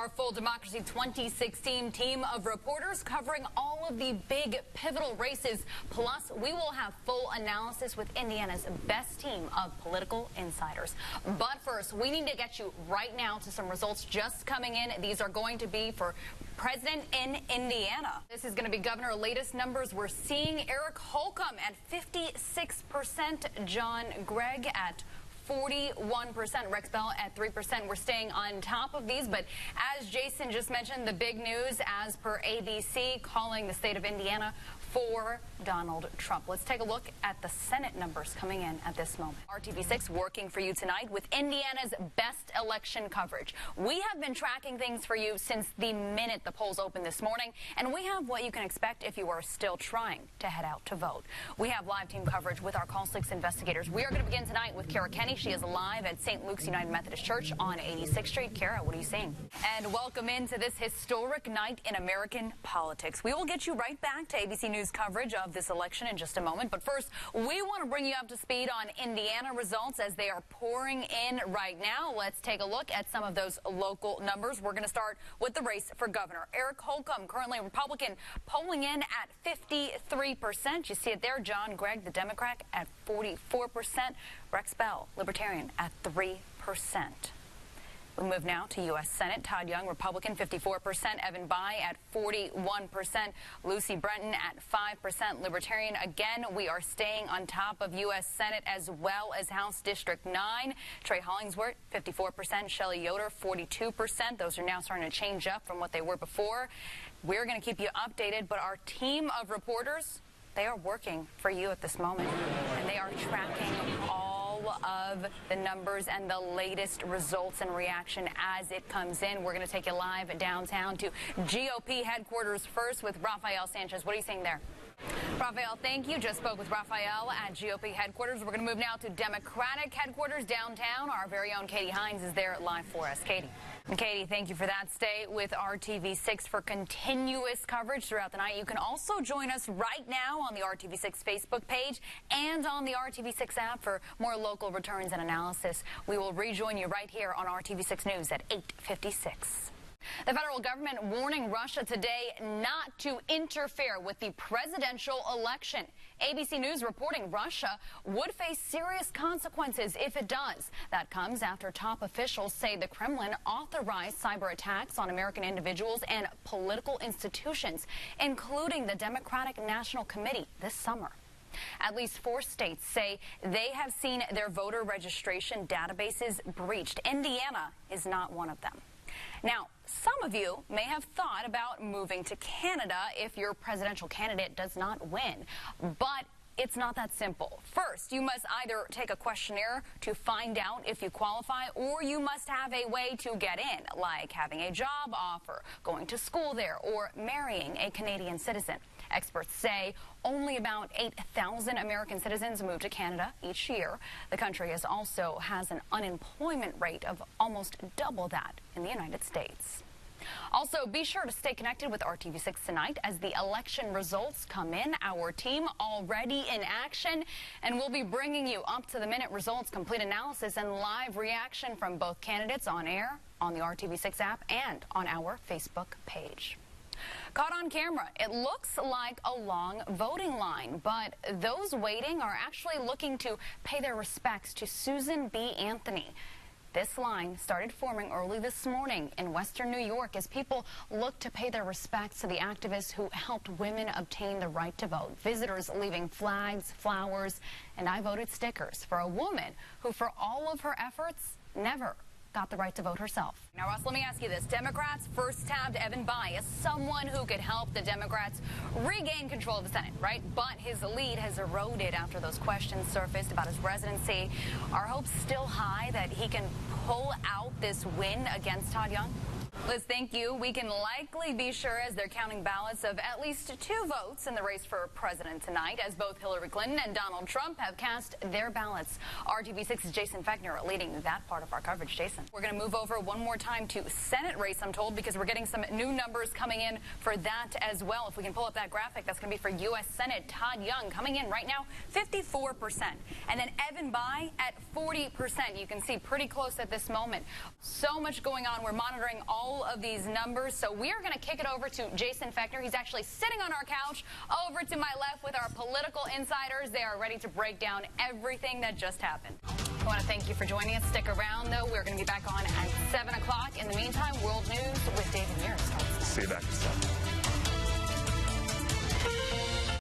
Our Full Democracy 2016 team of reporters covering all of the big pivotal races. Plus, we will have full analysis with Indiana's best team of political insiders. But first, we need to get you right now to some results just coming in. These are going to be for president in Indiana. This is going to be governor's latest numbers. We're seeing Eric Holcomb at 56%, John Gregg at 41%, Rex Bell at 3%. We're staying on top of these, but as Jason just mentioned, the big news as per ABC calling the state of Indiana for Donald Trump. Let's take a look at the Senate numbers coming in at this moment. RTV6 working for you tonight with Indiana's best election coverage. We have been tracking things for you since the minute the polls opened this morning, and we have what you can expect if you are still trying to head out to vote. We have live team coverage with our Call 6 investigators. We are going to begin tonight with Kara Kenny. She is live at St. Luke's United Methodist Church on 86th Street. Kara, what are you seeing? And welcome into this historic night in American politics. We will get you right back to ABC News coverage of this election in just a moment. But first, we want to bring you up to speed on Indiana results as they are pouring in right now. Let's take a look at some of those local numbers. We're going to start with the race for governor. Eric Holcomb, currently a Republican, polling in at 53%. You see it there. John Gregg, the Democrat, at 44%. Rex Bell, Libertarian, at 3%. We move now to U.S. Senate. Todd Young, Republican, 54%. Evan Bayh at 41%. Lucy Brenton at 5%. Libertarian. Again, we are staying on top of U.S. Senate as well as House District 9. Trey Hollingsworth, 54%. Shelley Yoder, 42%. Those are now starting to change up from what they were before. We're going to keep you updated, but our team of reporters, they are working for you at this moment, and they are tracking all of the numbers and the latest results and reaction as it comes in. We're going to take you live downtown to GOP headquarters first with Rafael Sanchez. What are you seeing there? Rafael, thank you. Just spoke with Rafael at GOP headquarters. We're going to move now to Democratic headquarters downtown. Our very own Katie Hines is there live for us. Katie. And Katie, thank you for that. Stay with RTV6 for continuous coverage throughout the night. You can also join us right now on the RTV6 Facebook page and on the RTV6 app for more local returns and analysis. We will rejoin you right here on RTV6 News at 8:56. The federal government warning Russia today not to interfere with the presidential election. ABC News reporting Russia would face serious consequences if it does. That comes after top officials say the Kremlin authorized cyber attacks on American individuals and political institutions, including the Democratic National Committee this summer. At least 4 states say they have seen their voter registration databases breached. Indiana is not one of them. Now, some of you may have thought about moving to Canada if your presidential candidate does not win, but it's not that simple. First, you must either take a questionnaire to find out if you qualify, or you must have a way to get in, like having a job offer, going to school there, or marrying a Canadian citizen. Experts say only about 8,000 American citizens move to Canada each year. The country also has an unemployment rate of almost double that in the United States. Also, be sure to stay connected with RTV6 tonight as the election results come in. Our team already in action, and we'll be bringing you up-to-the-minute results, complete analysis, and live reaction from both candidates on air, on the RTV6 app, and on our Facebook page. Caught on camera, it looks like a long voting line, but those waiting are actually looking to pay their respects to Susan B. Anthony. This line started forming early this morning in western New York as people look to pay their respects to the activists who helped women obtain the right to vote. Visitors leaving flags, flowers, and I voted stickers for a woman who, for all of her efforts, never got the right to vote herself. Now, Ross, let me ask you this. Democrats first tabbed Evan Bayh as someone who could help the Democrats regain control of the Senate, right? But his lead has eroded after those questions surfaced about his residency. Are hopes still high that he can pull out this win against Todd Young? Liz, thank you. We can likely be sure as they're counting ballots of at least 2 votes in the race for president tonight, as both Hillary Clinton and Donald Trump have cast their ballots. RTV6's Jason Fechner leading that part of our coverage. Jason. We're going to move over one more time to Senate race, I'm told, because we're getting some new numbers coming in for that as well. If we can pull up that graphic, that's going to be for U.S. Senate. Todd Young coming in right now, 54%. And then Evan Bayh at 40%. You can see pretty close at this moment. So much going on. We're monitoring all all of these numbers. So we are going to kick it over to Jason Fechner. He's actually sitting on our couch over to my left with our political insiders. They are ready to break down everything that just happened. I want to thank you for joining us. Stick around, though. We're going to be back on at 7 o'clock. In the meantime, World News with David Mears. See you back.